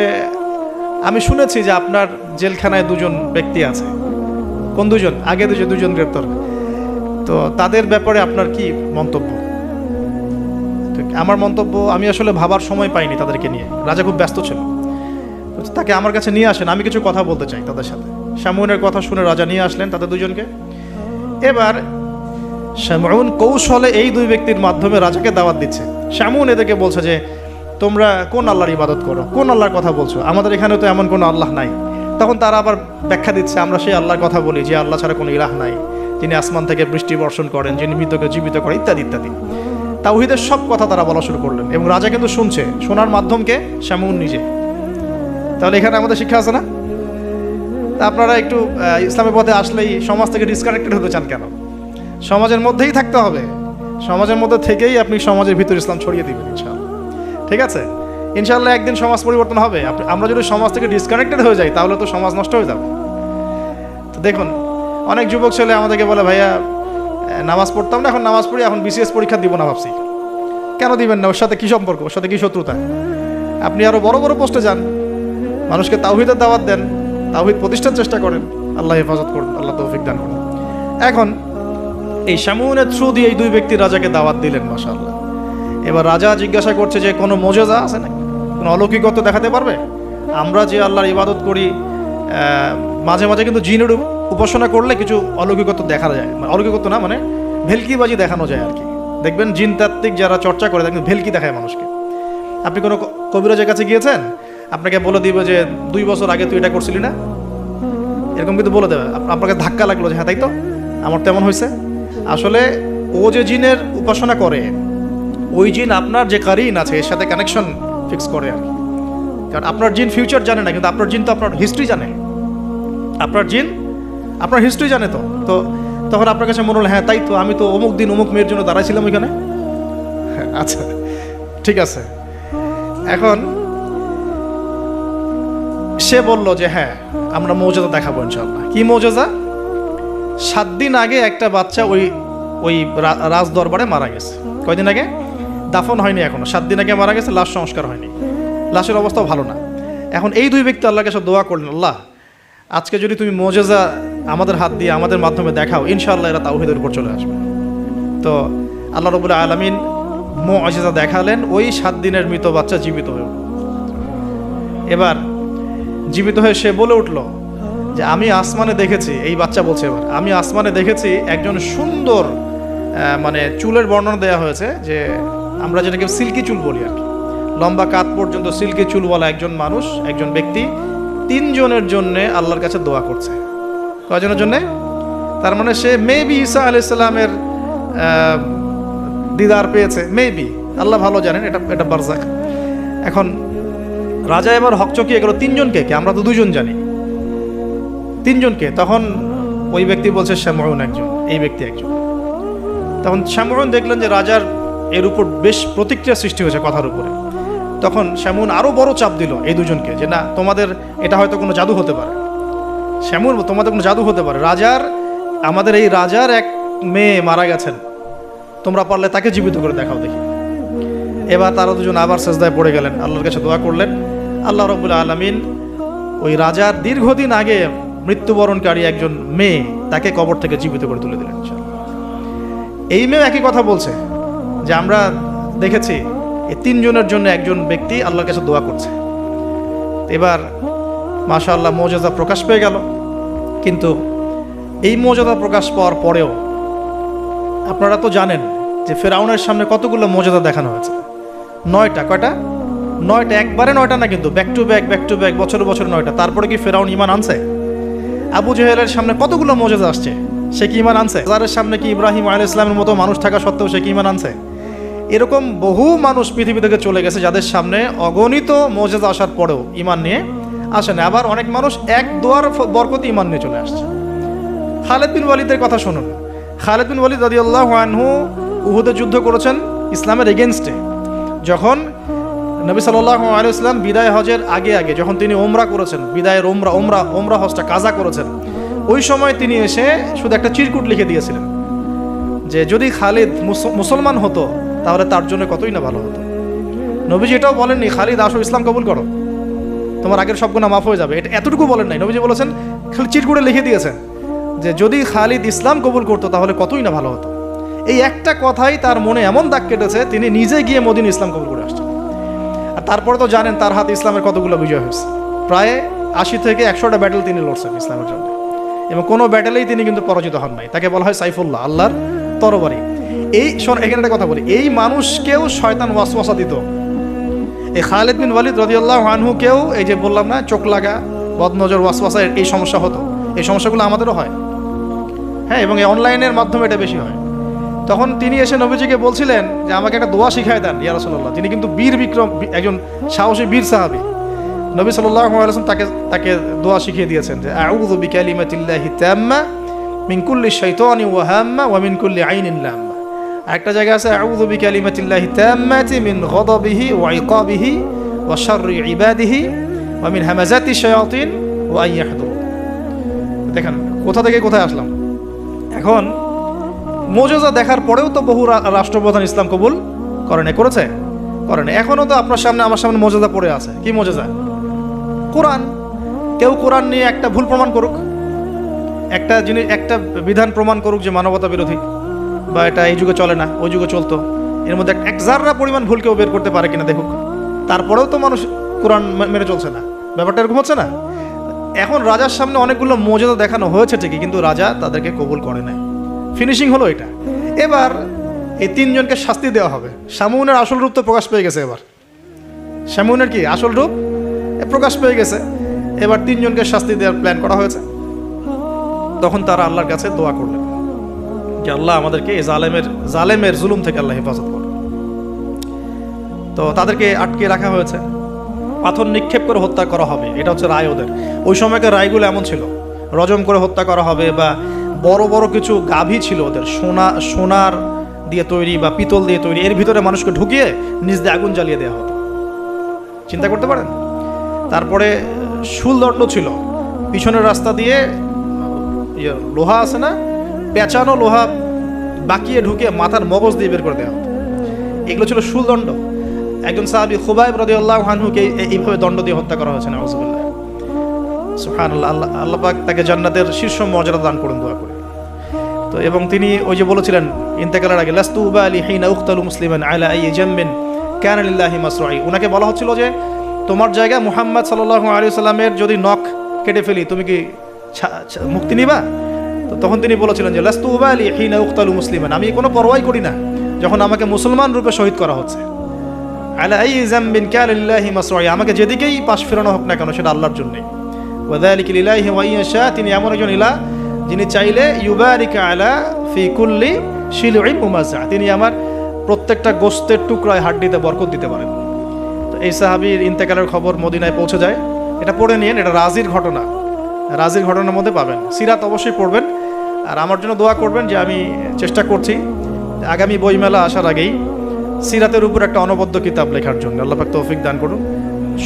আমি শুনেছি যে আপনার জেলখানায় 2জন ব্যক্তি আছে। কোন 2জন? আগে দুজন গ্রেপ্তার। তো তাদের ব্যাপারে আপনার কি মন্তব্য? আমার মন্তব্য, আমি আসলে ভাবার সময় পাইনি তাদেরকে নিয়ে, রাজা খুব ব্যস্ত ছিল। তাকে আমার কাছে নিয়ে আসেন, আমি কিছু কথা বলতে চাই তাদের সাথে। শামউনের কথা শুনে রাজা নিয়ে আসলেন তাদের 2জনকে। এবার শামউন কৌশলে এই 2 ব্যক্তির মাধ্যমে রাজাকে দাওয়াত দিচ্ছে। শামউন এদেরকে বলছে যে তোমরা কোন আল্লাহর ইবাদত করো, কোন আল্লাহর কথা বলছো, আমাদের এখানে তো এমন কোনো আল্লাহ নাই। তখন তারা আবার ব্যাখ্যা দিচ্ছে, আমরা সেই আল্লাহর কথা বলি যে আল্লাহ ছাড়া কোনো ইলাহ নাই, যিনি আসমান থেকে বৃষ্টি বর্ষণ করেন, যিনি মৃতকে জীবিত করেন, ইত্যাদি ইত্যাদি। তাওহীদের সব কথা তারা বলা শুরু করলেন, এবং রাজা কিন্তু শুনছে। শোনার মাধ্যমকে শামউন নিজে। তাহলে এখানে আমাদের শিক্ষা আছে না? আপনারা একটু ইসলামের পথে আসলেই সমাজ থেকে ডিসকানেক্টেড হতে চান কেন? সমাজের মধ্যেই থাকতে হবে, সমাজের মধ্যে থেকেই আপনি সমাজের ভিতর ইসলাম ছড়িয়ে দিবেন ইনশাআল্লাহ। ঠিক আছে? ইনশাআল্লাহ একদিন সমাজ পরিবর্তন হবে। আমরা যদি সমাজ থেকে ডিসকানেক্টেড হয়ে যাই তাহলে তো সমাজ নষ্ট হয়ে যাবে। তো দেখুন, অনেক যুবক ছেলে আমাদেরকে বলে, ভাইয়া নামাজ পড়তাম না, এখন নামাজ পড়ি, এখন বিসিএস পরীক্ষা দিব না ভাবছি। কেন দিবেন না? ওর সাথে কি সম্পর্ক? ওর সাথে কি শত্রুতা? আপনি আরো বড় বড় পোস্টে যান, মানুষকে তাওহীদের দাওয়াত দেন, তাওহীদ প্রতিষ্ঠার চেষ্টা করেন। আল্লাহ হেফাজত করুন, আল্লাহ তৌফিক দান করুন। এখন এই শামউনের থ্রু দিয়ে এই 2 ব্যক্তি রাজাকে দাওয়াত দিলেন, মাশাআল্লাহ। এবার রাজা জিজ্ঞাসা করছে যে কোনো মুজিজা আছে নাকি, কোনো অলৌকিকত্ব দেখাতে পারবে? আমরা যে আল্লাহর ইবাদত করি, মাঝে মাঝে কিন্তু জিনের উপাসনা করলে কিছু অলৌকিকত্ব দেখা যায়। অলৌকিকত্ব না, মানে ভেলকিবাজি দেখানো যায় আর কি। দেখবেন জিনতাত্ত্বিক যারা চর্চা করে, দেখবেন ভেলকি দেখায় মানুষকে। আপনি কোনো কবিরাজের কাছে গিয়েছেন, আপনাকে বলে দিবে যে 2 বছর আগে তুই এটা করছিলি না, এরকম কিন্তু বলে দেবে। আপনাকে ধাক্কা লাগলো যে হ্যাঁ তাই তো, আমার তেমন হয়েছে। আসলে ও যে জিনের উপাসনা করে, ওই জিন আপনার যে কারিন আছে এর সাথে কানেকশন ফিক্স করে আর কি। কারণ আপনার জিন ফিউচার জানে না, কিন্তু আপনার জিন তো আপনার হিস্ট্রি জানে। আপনার জিন আপনার হিস্ট্রি জানে। তো তখন আপনার কাছে মনে হলো হ্যাঁ তাই তো, আমি তো অমুক দিন অমুক মেয়ের জন্য দাঁড়াইছিলাম ওইখানে। আচ্ছা ঠিক আছে। এখন সে বলল যে হ্যাঁ আমরা মৌজাদা দেখাবো ইনশাআল্লাহ। কি মৌজাদা? 7 দিন আগে একটা বাচ্চা ওই রাজ দরবারে মারা গেছে। কয়দিন আগে? দাফন হয়নি এখনো, 7 দিন আগে মারা গেছে, লাশ সংস্কার হয়নি, লাশের অবস্থাও ভালো না। এখন এই 2 ব্যক্তি আল্লাহর কাছে দোয়া করলেন, আল্লাহ আজকে যদি তুমি মৌজাদা আমাদের হাত দিয়ে আমাদের মাধ্যমে দেখাও, ইনশাআল্লাহ এরা তাওহীদের উপর চলে আসবে। তো আল্লাহ রাব্বুল আলামিন মুআজিজা দেখালেন, ওই 7 দিনের মৃত বাচ্চা জীবিত হয়ে উঠল। এবার জীবিত হয়ে সে বলে উঠল যে আমি আসমানে দেখেছি, এই বাচ্চা বলছে এবার, আমি আসমানে দেখেছি একজন সুন্দর মানে চুলের বর্ণনা দেওয়া হয়েছে যে আমরা যেটাকে সিল্কি চুল বলি আর কি, লম্বা কাত পর্যন্ত সিল্কি চুলওয়ালা একজন মানুষ, একজন ব্যক্তি 3 জনের জন্য আল্লাহর কাছে দোয়া করছে। কয়জনের জন্যে? তার মানে সে মেবি ঈসা আলাইহিস সালামের দিদার পেয়েছে, মেবি, আল্লাহ ভালো জানেন, এটা বারজাক। এখন রাজা এবার হকচকিয়ে গেল 3 জনকে, কি আমরা তো 2 জন জানি, 3 জনকে। তখন ওই ব্যক্তি বলছে শামউন একজন, এই ব্যক্তি একজন। তখন শামউন দেখলেন যে রাজার এর উপর বেশ প্রতিক্রিয়া সৃষ্টি হয়েছে কথার উপরে। তখন শামউন আরো বড় চাপ দিল এই 2 জনকে যে না, তোমাদের এটা হয়তো কোনো জাদু হতে পারে। শামউন, তোমাদের কোনো জাদু হতে পারে, আমাদের এই রাজার এক মেয়ে মারা গেছেন, তোমরা পারলে তাকে জীবিত করে দেখাও দেখি। এবার তারা 2জন আবার সেজদায় পড়ে গেলেন, আল্লাহর কাছে দোয়া করলেন। আল্লাহ রাব্বুল আলামিন ওই রাজার দীর্ঘদিন আগে মৃত্যুবরণকারী একজন মেয়ে, তাকে কবর থেকে জীবিত করে তুলে দিলেন। এই মেয়ে একই কথা বলছে যে আমরা দেখেছি এই 3 জনের জন্য একজন ব্যক্তি আল্লাহর কাছে দোয়া করছে। এবার মাশাআল্লাহ মুআজিজা প্রকাশ পেয়ে গেল। কিন্তু এই মুআজিজা প্রকাশ পাওয়ার পরেও আপনারা তো জানেন যে ফেরাউনের সামনে কতগুলো মুআজিজা দেখানো হয়েছে, 9টা। কয়টা? 9টা। একবারে 9টা না, কিন্তু ব্যাক টু ব্যাক বছর বছর 9টা। তারপরে কি ফেরাউন ঈমান আনছে? আবু জেহেলের সামনে কতগুলো মুআজিজা আসছে, সে কি ঈমান আনছে? যার সামনে কি ইব্রাহিম আলাইহিস সালামের মতো মানুষ থাকা সত্ত্বেও সে কি ঈমান আনছে? এরকম বহু মানুষ পৃথিবী থেকে চলে গেছে যাদের সামনে অগণিত মুআজিজা আসার পরেও ঈমান নিয়ে আসে না। আবার অনেক মানুষ এক দোয়ার বরকতে ঈমান নিয়ে চলে আসছে। খালিদ বিন ওয়ালিদের কথা শুনুন। খালিদ বিন ওয়ালিদ রাদিয়াল্লাহু আনহু উহুদে যুদ্ধ করেছেন ইসলামের এগেইনস্টে। যখন নবী সাল্লাল্লাহু আলাইহি ওয়াসাল্লাম বিদায় হজের আগে যখন তিনি ওমরা করেছেন, বিদায়ের ওমরা হজটা কাজা করেছেন, ওই সময় তিনি এসে শুধু একটা চিরকুট লিখে দিয়েছিলেন যে যদি খালিদ মুসলমান হতো তাহলে তার জন্য কতই না ভালো হতো। নবীজি এটাও বলেননি খালিদ আসো ইসলাম কবুল করো, তোমার আগের সব গুনাহ মাফ হয়ে যাবে, এটা এতটুকু বলেন নাই। নবীজি বলেছেন, খালি চিরকুটে লিখে দিয়েছেন যে যদি খালিদ ইসলাম কবুল করতো তাহলে কতই না ভালো হতো। এই একটা কথাই তার মনে এমন দাগ কেটেছে, তিনি নিজে গিয়ে মদিনা ইসলাম কবুল করে আসছেন। আর তারপরে তো জানেন তার হাতে ইসলামের কতগুলো বিজয় হয়েছে, প্রায় 80 থেকে 100টা ব্যাটেল তিনি লড়ছেন ইসলামের জন্য, এবং কোনো ব্যাটেলেই তিনি কিন্তু পরাজিত হন নাই। তাকে বলা হয় সাইফুল্লাহ, আল্লাহর তরবারি। এখানে একটা কথা বলি, এই মানুষকেও শয়তান ওয়াসওয়াসা দিত। এই খালিদ বিন ওয়ালিদ রাদিয়াল্লাহু আনহুকেও এই যে বললাম না, চোখ লাগা, বদনজর, ওয়াসওয়াসা, এই সমস্যা হতো। এই সমস্যাগুলো আমাদেরও হয়, হ্যাঁ, এবং এই অনলাইনের মাধ্যমে এটা বেশি হয়। তখন তিনি এসে নবীজিকে বলছিলেন যে আমাকে একটা দোয়া শিখায় দেন ইয়া রাসূলুল্লাহ। তিনি কিন্তু বীর বিক্রম, একজন সাহসী বীর সাহাবী। নবী সাল্লাল্লাহু আলাইহি ওয়াসাল্লাম তাকে দোয়া শিখিয়ে দিয়েছেন যে আউযু বিকালিমাতিল্লাহি তাম্মা মিন কুল্লি শাইতানি ওয়া হাম্মা ওয়া মিন কুল্লি আইনিন লাম্মা। একটা জায়গা আছে আউযু বিকালিমাতিল্লাহি তাম্মাতি মিন গাদাবিহি ওয়া ইকাবিহি ওয়া শাররি ইবাদিহি ওয়া মিন হামাজাতি শায়াতিন ওয়া আইয়াহদুর। দেখেন কোথা থেকে কোথায় আসলাম। এখন মুআজিজা দেখার পরেও তো বহু রাষ্ট্রপ্রধান ইসলাম কবুল করেছে। এখনও তো আপনার সামনে আমার সামনে মুআজিজা পড়ে আছে। কি মুআজিজা? কোরআন। কেউ কোরআন নিয়ে একটা ভুল প্রমাণ করুক, একটা বিধান প্রমাণ করুক যে মানবতা বিরোধী, বা এটা এই যুগে চলে না, ওই যুগে চলতো, এর মধ্যে এক জাররা পরিমাণ ভুল কেউ বের করতে পারে কিনা দেখুক। তারপরেও তো মানুষ কোরআন মেনে চলছে না। ব্যাপারটা এরকম হচ্ছে না? এখন রাজার সামনে অনেকগুলো মুআজিজা দেখানো হয়েছে ঠিকই, কিন্তু রাজা তাদেরকে কবুল করে নাই। ফিনিশিং হলো এটা। এবার এই 3 জনকে শাস্তি দেওয়া হবে। শামউনের আসল রূপ তো প্রকাশ পেয়ে গেছে। এবার শামউনের কি আসল রূপ প্রকাশ পেয়ে গেছে। এবার তিনজনকে শাস্তি দেওয়ার প্ল্যান করা হয়েছে। তখন তারা আল্লাহর কাছে দোয়া করলেন যে আল্লাহ আমাদেরকে এই জালেমের জুলুম থেকে আল্লাহ হেফাজত করুন। তো তাদেরকে আটকে রাখা হয়েছে, পাথর নিক্ষেপ করে হত্যা করা হবে, এটা হচ্ছে রায় ওদের। ওই সময়কার রায়গুলো এমন ছিল, রজম করে হত্যা করা হবে, বা বড় বড় কিছু গাভী ছিল ওদের, সোনার দিয়ে তৈরি বা পিতল দিয়ে তৈরি, এর ভিতরে মানুষকে ঢুকিয়ে নিজ দিয়ে আগুন জ্বালিয়ে দেওয়া হতো। চিন্তা করতে পারেন। তারপরে শুলদণ্ড ছিল, পিছনের রাস্তা দিয়ে লোহা আছে না, পেঁচানো লোহা বাকিয়ে ঢুকিয়ে মাথার মগজ দিয়ে বের করে দেওয়া হতো। এগুলো ছিল শুলদণ্ড। একজন সাহাবী খুবাইব রাদিয়াল্লাহু আনহুকে এইভাবে দণ্ড দিয়ে হত্যা করা হয়েছে। নাউযুবিল্লাহ, সুবহানাল্লাহ। আল্লাহ পাক তাকে জান্নাতের শীর্ষ মর্যাদা দান করুন, দোয়া করি। তো এবং তিনি ওই যে বলেছিলেন ইন্তেকালের আগে, লাস্তু উবালি হিনা উকতালু মুসলিমান আলা আই জামবিন কানা লিল্লাহি মাসরুই। ওনাকে বলা হচ্ছিল যে তোমার জায়গায় মুহাম্মদ সাল্লাল্লাহু আলাইহি ওয়াসাল্লামের যদি নখ কেটে ফেলি তুমি কি মুক্তি নিবা? তো তখন তিনি বলেছিলেন যে লাস্তু উবালি হিনা উকতালু মুসলিমান, আমি কোনো পরোয়াই করি না যখন আমাকে মুসলমান রূপে শহীদ করা হচ্ছে। আলা আই জামবিন কানা লিল্লাহি মাসরুই, আমাকে যেদিকেই পাশ ফেরানো হোক না কেন সেটা আল্লাহর জন্যই। ওয়া যালিকা লিল্লাহি ওয়া ইয়াশা, তিনি এমন একজন ইলাহ যিনি চাইলে ইউবারিকা আলা ফি কুল্লি শিলউইন মুমাজ্জা, তিনি আমার প্রত্যেকটা গোস্তের টুকরায় হাড্ডিতে বরকত দিতে পারেন। তো এই সাহাবীর ইন্তেকালের খবর মদিনায় পৌঁছে যায়। এটা পড়ে নিন, এটা রাজির ঘটনা, রাজির ঘটনার মধ্যে পাবেন। সিরাত অবশ্যই পড়বেন, আর আমার জন্য দোয়া করবেন যে আমি চেষ্টা করছি আগামী বইমেলা আসার আগেই সিরাতের উপর একটা অনবদ্য কিতাব লেখার জন্য। আল্লাহ পাক তৌফিক দান করুন।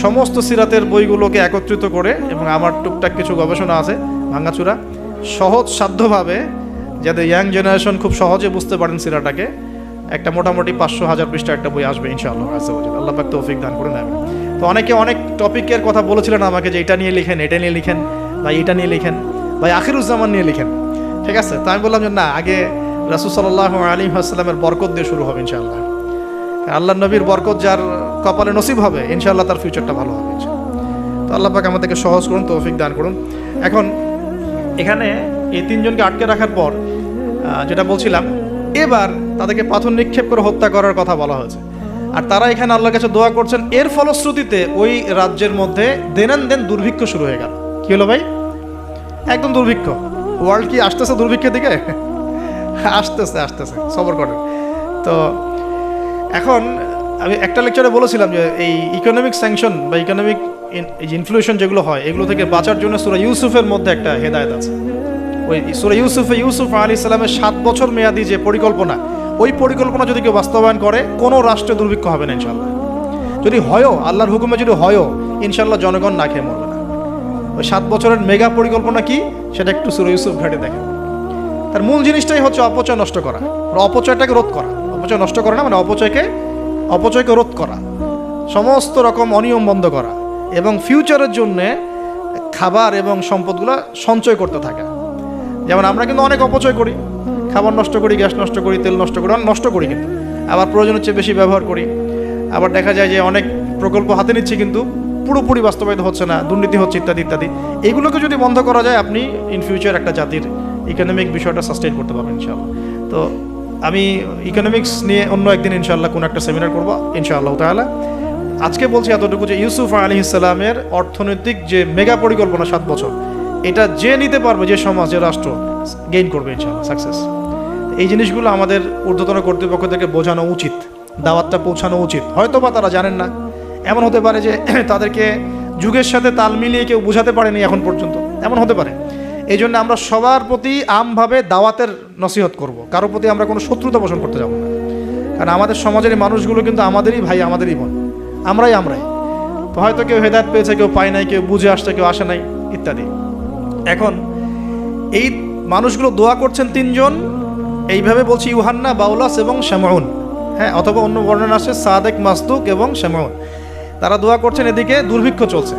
সমস্ত সিরাতের বইগুলোকে একত্রিত করে, এবং আমার টুকটাক কিছু গবেষণা আছে ভাঙাচুরা, সহজ সাধ্যভাবে যাতে ইয়াং জেনারেশন খুব সহজে বুঝতে পারেন সিরাটাকে, একটা মোটামুটি 500,000 পৃষ্ঠা একটা বই আসবে ইনশাআল্লাহ। আল্লাহ পাক তৌফিক দান করে নেবেন। তো অনেকে অনেক টপিকের কথা বলেছিলেন আমাকে যে এটা নিয়ে লিখেন, এটা নিয়ে লিখেন, ভাই এটা নিয়ে লিখেন, ভাই আখিরুজ্জামান নিয়ে লিখেন, ঠিক আছে? তো আমি বললাম যে না, আগে রাসূল সাল্লাল্লাহু আলাইহি ওয়াসাল্লামের বরকত দিয়ে শুরু হবে ইনশাআল্লাহ। আল্লাহ নবীর বরকত যার কপালে নসিব হবে ইনশাআল্লাহ তার ফিউচারটা ভালো হবে ইনশাআল্লাহ। তো আল্লাহ পাক আমাদেরকে সহজ করুন, তৌফিক দান করুন। এখন এখানে এই তিনজনকে আটকে রাখার পর যেটা বলছিলাম, এবার তাদেরকে পাথর নিক্ষেপ করে হত্যা করার কথা বলা হয়েছে, আর তারা এখানে আল্লাহর কাছে দোয়া করছেন। এর ফলশ্রুতিতে ওই রাজ্যের মধ্যে দেন দুর্ভিক্ষ শুরু হয়ে গেল। কি হলো ভাই? একদম দুর্ভিক্ষ। ওয়ার্ল্ড কি আসতেছে দুর্ভিক্ষের দিকে? আসতেছে, সবর করেন। তো এখন আমি একটা লেকচারে বলেছিলাম যে এই ইকোনমিক স্যাংশন বা ইকোনমিক ইনফ্লুয়েশন যেগুলো হয়, এগুলো থেকে বাঁচার জন্য সূরা ইউসুফের মধ্যে একটা হেদায়েত আছে। ওই সূরা ইউসুফ আলাইহিস সালামের 7 বছর মেয়াদি যে পরিকল্পনা, ওই পরিকল্পনা যদি কেউ বাস্তবায়ন করে কোনো রাষ্ট্রে দুর্ভিক্ষ হবে না ইনশাআল্লাহ। যদি হয়ও, আল্লাহর হুকুমে যদি হয়ও, ইনশাআল্লাহ জনগণ না খেয়ে মরবে না। ওই 7 বছরের মেগা পরিকল্পনা কি সেটা একটু সূরা ইউসুফ ঘেটে দেখেন। তার মূল জিনিসটাই হচ্ছে অপচয় নষ্ট করা, অপচয়টাকে রোধ করা। অপচয় নষ্ট করা না মানে অপচয়কে রোধ করা, সমস্ত রকম অনিয়ম বন্ধ করা, এবং ফিউচারের জন্যে খাবার এবং সম্পদগুলো সঞ্চয় করতে থাকা। যেমন আমরা কিন্তু অনেক অপচয় করি, খাবার নষ্ট করি, গ্যাস নষ্ট করি, তেল নষ্ট করি, নষ্ট করি, কিন্তু আবার প্রয়োজনের চেয়ে বেশি ব্যবহার করি। আবার দেখা যায় যে অনেক প্রকল্প হাতে নিচ্ছি কিন্তু পুরোপুরি বাস্তবায়িত হচ্ছে না, দুর্নীতি হচ্ছে, ইত্যাদি ইত্যাদি। এইগুলোকে যদি বন্ধ করা যায়, আপনি ইন ফিউচার একটা জাতির ইকোনমিক বিষয়টা সাস্টেইন করতে পারবেন ইনশাআল্লাহ। তো আমি ইকোনমিক্স নিয়ে অন্য একদিন ইনশাআল্লাহ কোনো একটা সেমিনার করবো ইনশাআল্লাহ তাআলা। আজকে বলছি এতটুকু যে ইউসুফ আলাইহিস সালামের অর্থনৈতিক যে মেগা পরিকল্পনা 7 বছর, এটা যে নিতে পারবে, যে সমাজ, যে রাষ্ট্র গেইন করবে ইনশাআল্লাহ সাকসেস। এই জিনিসগুলো আমাদের ঊর্ধ্বতন কর্তৃপক্ষ থেকে বোঝানো উচিত, দাওয়াতটা পৌঁছানো উচিত। হয়তো বা তারা জানেন না, এমন হতে পারে যে তাদেরকে যুগের সাথে তাল মিলিয়ে কেউ বোঝাতে পারেনি এখন পর্যন্ত, এমন হতে পারে। এই জন্য আমরা সবার প্রতি আমভাবে দাওয়াতের নসিহত করব, কারোর প্রতি আমরা কোনো শত্রুতা পোষণ করতে যাব না। কারণ আমাদের সমাজের এই মানুষগুলো কিন্তু আমাদেরই ভাই, আমাদেরই বোন, আমরাই। তো হয়তো কেউ হেদায়েত পেয়েছে, কেউ পায় নাই, কেউ বুঝে আসছে, কেউ আসে নাই, ইত্যাদি। এখন এই মানুষগুলো দোয়া করছেন তিনজন, এইভাবে বলছি, ইউহান্না, বাউলাস এবং শামউন। হ্যাঁ, অথবা অন্য বর্ণনা আছে সাদেক, মাসদুক এবং শামউন। তারা দোয়া করছেন, এদিকে দুর্ভিক্ষ চলছে।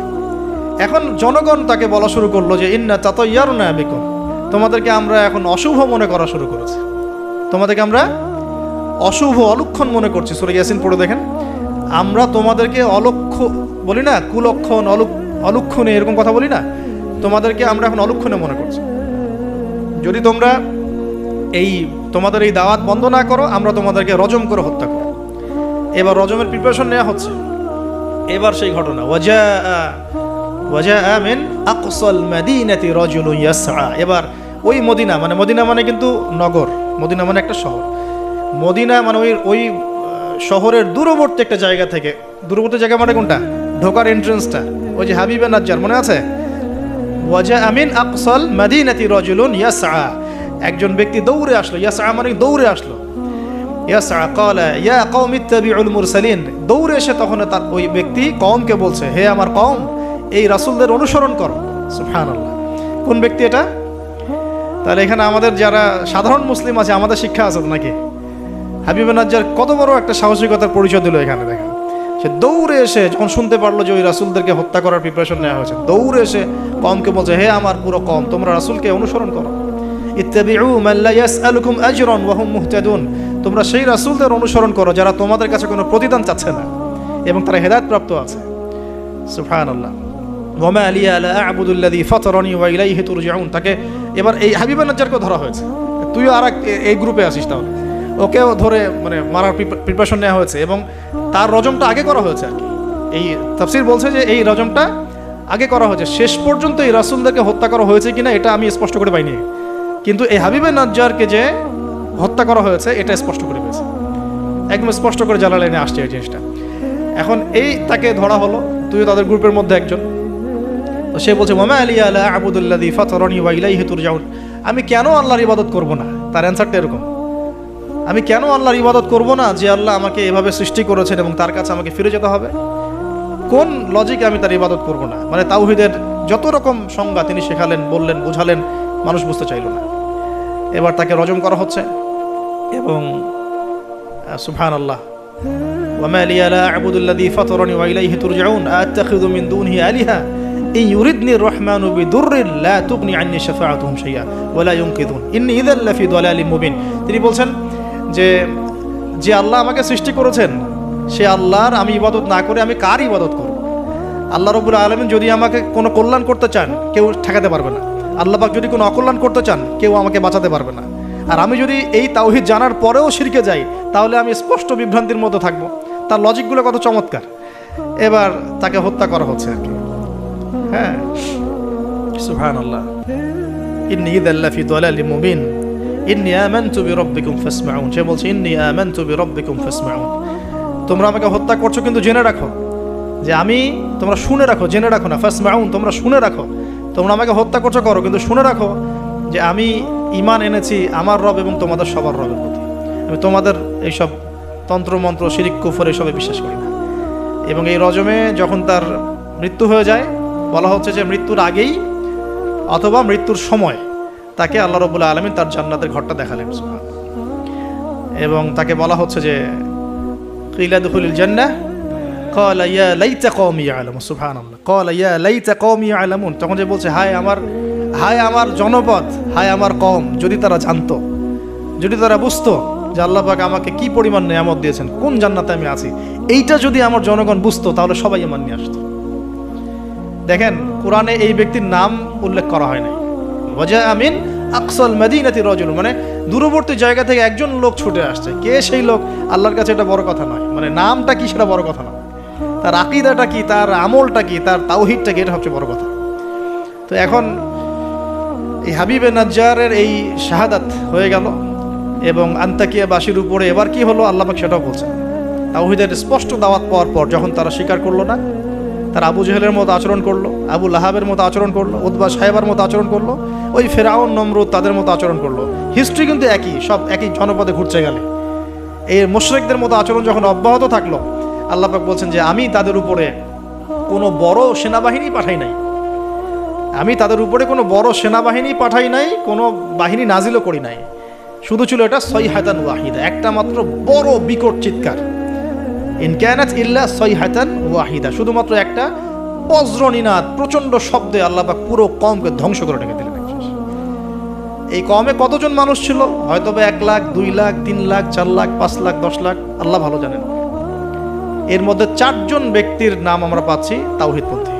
এখন জনগণ তাকে বলা শুরু করলো যে ইন্না তাতায়্যারুনা বিকুম, তোমাদেরকে আমরা এখন অশুভ মনে করা শুরু করেছি, তোমাদেরকে আমরা অশুভ, অলক্ষণ মনে করছি। সূরা ইয়াসিন পড়ে দেখেন, আমরা তোমাদেরকে বলি না, কুলক্ষণ, অলক্ষণে, এরকম কথা বলি না, তোমাদেরকে আমরা এখন অলক্ষণে মনে করছি। যদি তোমরা তোমাদের এই দাওয়াত বন্ধ না করো, আমরা তোমাদেরকে রজম করে হত্যা করো। এবার রজমের প্রিপারেশন নেওয়া হচ্ছে। এবার সেই ঘটনা ওয়াজা মিন আকসাল মাদিনাতি রাজুলুন ইয়াসআ। এবার ওই মদিনা মানে কিন্তু নগর, মদিনা মানে একটা শহর, মদিনা মানে ওই শহরের দূরবর্তী একটা জায়গা থেকে, দূরবর্তী জায়গা মানে কোনটা, ঢোকার এন্ট্রান্সটা, ওই যে হাবিবে নাজ্জার মনে আছে, ওয়াজা মিন আকসাল মাদিনাতি রাজুলুন ইয়াসআ, একজন ব্যক্তি দৌড়ে আসলো, ইয়াসআ মানে দৌড়ে আসলো, ইয়াসআ ক্বালা ইয়া কওমি ইত্তাবিউল মুরসালিন, দৌড়ে এসে তখন তার ওই ব্যক্তি কওমকে বলছে, হে আমার কওম, এই রাসূলদের অনুসরণ করো। সুবহানাল্লাহ, কোন ব্যক্তি এটা? তাহলে এখানে আমাদের যারা সাধারণ মুসলিম আছে আমাদের শিক্ষা আছে নাকি? হাবিবে নাজ্জার কত বড় একটা সাহসিকতার পরিচয় দিল এখানে। দেখেন, সে দৌড়ে এসে যখন শুনতে পারলো যে ওই রাসূলদেরকে হত্যা করার প্রিপারেশন নেওয়া হয়েছে, দৌড়ে এসে কওমকে বলছে, হে আমার পুরো কওম, তোমরা রাসূলকে অনুসরণ করো। ইত্তাবিউ মান লা ইয়াসআলুকুম আজরান ওয়া হুম মুহতাদুন, তোমরা সেই রাসূলদের অনুসরণ করো যারা তোমাদের কাছে কোনো প্রতিদান চাচ্ছে না এবং তারা হেদায়েত প্রাপ্ত আছে। সুবহানাল্লাহ। ওয়া মা লিয়া লা আ'বুদু আল্লাযী ফাতারানি ওয়া ইলাইহি তুরজাউন। তাকে এবার এই হাবিবে নাজ্জারকে ধরা হয়েছে, তুইও আর এই গ্রুপে আছিস, তাহলে ওকেও ধরে মানে মারার প্রিপারেশন নেওয়া হয়েছে এবং তার রজমটা আগে করা হয়েছে আর কি। এই তাফসীর বলছে যে এই রজমটা আগে করা হয়েছে, শেষ পর্যন্ত এই রাসূলদেরকে হত্যা করা হয়েছে কিনা এটা আমি স্পষ্ট করে পাইনি, কিন্তু এই হাবিবে নাজ্জারকে যে হত্যা করা হয়েছে এটা স্পষ্ট করে পেয়েছে, একদম স্পষ্ট করে জালালাইনে আসছে এই জিনিসটা। এখন এই তাকে ধরা হলো, তুইও তাদের গ্রুপের মধ্যে একজন। তো সে বলছে, ওয়া মা লিয়া লা আ'বুদু আল্লাযী ফাতারানি ওয়া ইলাইহি তুরজাউন, আমি কেন আল্লাহর ইবাদত করব না? তার অ্যানসারটা এরকম, আমি কেন আল্লাহর ইবাদত করব না যে আল্লাহ আমাকে এভাবে সৃষ্টি করেছেন এবং তার কাছে আমাকে ফিরে যেতে হবে? কোন লজিকে আমি তার ইবাদত করব না? মানে তাওহীদের যত রকম সংজ্ঞা তিনি শেখালেন, বললেন, বুঝালেন, মানুষ বুঝতে চাইল না। এবার তাকে রজম করা হচ্ছে এবং সুবহানাল্লাহ, ওয়া মা লিয়া লা আ'বুদু আল্লাযী ফাতারানি ওয়া ইলাইহি তুরজাউন আ'তাখিযু মিন দুনিহি আলিহা ইন ইউরিদনি আর-রাহমানু বিদুররিন লা তুগনি আন্নী শাফাআতুহুম শাইআ ওয়া লা ইউনকিযুন ইন্নী ইযাল লাফি দালালিম মুবিন। তিনি বলছেন যে আল্লাহ আমাকে সৃষ্টি করেছেন, সে আল্লাহর আমি ইবাদত না করে আমি কার ইবাদত করব? আল্লাহ রাব্বুল আলামিন যদি আমাকে কোনো কল্যাণ করতে চান কেউ ঠেকাতে পারবে না, আল্লাহ পাক যদি কোনো অকল্যাণ করতে চান কেউ আমাকে বাঁচাতে পারবে না। আর আমি যদি এই তাওহীদ জানার পরেও শিরকে যাই তাহলে আমি স্পষ্ট বিভ্রান্তির মধ্যে থাকবো। তার লজিকগুলো কত চমৎকার। এবার তাকে হত্যা করা হচ্ছে আর কি। হ্যাঁ, সুবহানাল্লাহ। ইন্নী ইযাল লাফি দালালিম মুবিন ইন্নী আমানতু বিরাব্বিকুম ফাসমাউন। সে বলছে, ইন্নী আমানতু বিরাব্বিকুম ফাসমাউন, তোমরা আমাকে হত্যা করছো কিন্তু জেনে রাখো যে আমি, তোমরা শুনে রাখো, জেনে রাখো না, ফাসমাউন তোমরা শুনে রাখো, তোমরা আমাকে হত্যা করছো করো কিন্তু শুনে রাখো যে আমি ঈমান এনেছি আমার রব এবং তোমাদের সবার রবের প্রতি। আমি তোমাদের এইসব তন্ত্রমন্ত্র, শিরিক, কুফর এসবে বিশ্বাস করি না। এবং এই রজমে যখন তার মৃত্যু হয়ে যায়, বলা হচ্ছে যে মৃত্যুর আগেই অথবা মৃত্যুর সময় তাকে আল্লাহ রাব্বুল আলামিন তার জান্নাতের ঘরটা দেখালেন। এবং তাকে বলা হচ্ছে যে কিলা দুখুলিল জান্নাহ ক্বালা ইয়া লাইতা কওমি ইয়ালামুন। সুবহানাল্লাহ, ক্বালা ইয়া লাইতা কওমি ইয়ালামুন, তখন যে বলছে, হায় আমার জনপদ, হায় আমার কওম, যদি তারা জানতো, যদি তারা বুঝতো যে আল্লাহ পাক আমাকে কি পরিমাণ নিয়ামত দিয়েছেন, কোন জান্নাতে আমি আছি, এইটা যদি আমার জনগণ বুঝতো তাহলে সবাই ঈমান নিয়ে আসতো। দেখেন, কোরআনে এই ব্যক্তির নাম উল্লেখ করা হয় নাই। ওয়াজা মিন আকসাল মাদিনাতি রাজুল, মানে দূরবর্তী জায়গা থেকে একজন লোক ছুটে আসছে। কে সেই লোক আল্লাহর কাছে এটা বড় কথা নয়, মানে নামটা কি সেটা বড় কথা নয়, তার আকীদাটা কি, তার আমলটা কি, তার তাওহীদটা কি, এটা সবচেয়ে বড় কথা। তো এখন এই হাবিবে নাজ্জারের এই শাহাদাত হয়ে গেল এবং আন্তাকিয়াবাসীর উপরে এবার কি হলো আল্লাহ পাক সেটাও বলছেন। তাওহীদের স্পষ্ট দাওয়াত পাওয়ার পর যখন তারা স্বীকার করলো না, তারা আবু জেহেলের মতো আচরণ করলো, আবু লাহাবের মতো আচরণ করলো, উতবা সাহেবার মতো আচরণ করলো, ওই ফেরাউন নমরুদ তাদের মতো আচরণ করলো। হিস্ট্রি কিন্তু একই, সব একই জনপদে ঘুরছে গেলে। এই মুশরিকদের মতো আচরণ যখন অব্যাহত থাকলো, আল্লাহ পাক বলছেন যে আমি তাদের উপরে কোনো বড় সেনাবাহিনী পাঠাই নাই, আমি তাদের উপরে কোনো বড় সেনাবাহিনী পাঠাই নাই, কোনো বাহিনী নাজিলও করি নাই। শুধু ছিল এটা সাইহাতান ওয়াহিদা, একটা মাত্র বড় বিকট চিৎকার। ইন কানাত ইল্লা সাইহাতান ওয়াহিদা, শুধুমাত্র একটা বজ্রনিনাদ, প্রচন্ড শব্দে আল্লাহ পাক পুরো কওমকে ধ্বংস করে রেখে দিলেন। এই কওমে কতজন মানুষ ছিল? হয়তো 1 লাখ, 2 লাখ, 3 লাখ, 4 লাখ, 5 লাখ, 10 লাখ, আল্লাহ ভালো জানেন। এর মধ্যে 4 জন ব্যক্তির নাম আমরা পাচ্ছি তাওহীদপন্থী।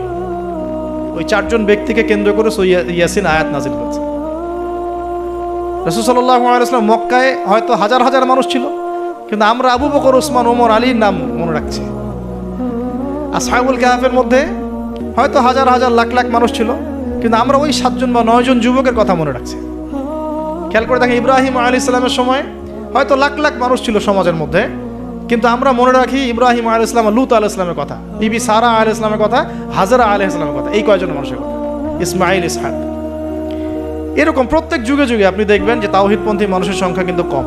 ওই 4 জন ব্যক্তিকে কেন্দ্র করে ইয়াসিন আয়াত নাজিল হয়েছে। রাসূল সাল্লাল্লাহু আলাইহি ওয়াসাল্লাম মক্কায় হয়তো হাজার হাজার মানুষ ছিল, কিন্তু আমরা আবু বকর, ওসমান, ওমর, আলীর নাম মনে রাখছি। আসহাবুল কাহাফের মধ্যে হয়তো হাজার হাজার লাখ লাখ মানুষ ছিল, কিন্তু আমরা ওই 7 জন বা 9 জন যুবকের কথা মনে রাখছি। খেয়াল করে দেখেন, ইব্রাহিম আলাইহিস সালামের সময় হয়তো লাখ লাখ মানুষ ছিল সমাজের মধ্যে, কিন্তু আমরা মনে রাখি ইব্রাহিম আলাইহিস সালাম, লূত আলাইহিস সালামের কথা, বিবি সারা আলাইহিস সালামের কথা, হাজরা আলাইহিস সালামের কথা, এই কয়জন মানুষের কথা, ইসমাইল, ইসহাক। এরকম প্রত্যেক যুগে যুগে আপনি দেখবেন যে তাওহীদপন্থী মানুষের সংখ্যা কিন্তু কম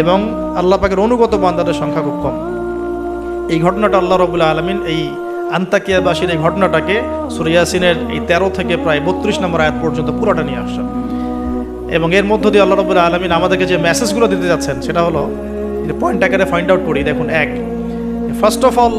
এবং আল্লাহ পাকের অনুগত বান্দাদের সংখ্যা খুব কম। এই ঘটনাটা আল্লাহ রাব্বুল আলামিন এই আন্তাকিয়াবাসীর এই ঘটনাটাকে সূরা ইয়াসিনের এই 13 থেকে প্রায় 32 নম্বর আয়াত পর্যন্ত পুরোটা নিয়ে আসছেন। এবং এর মধ্য দিয়ে আল্লাহ রাব্বুল আলামিন আমাদেরকে যে মেসেজগুলো দিতে যাচ্ছেন সেটা হলো, পয়েন্ট আকারে ফাইন্ড আউট করি। দেখুন, ফার্স্ট অফ অল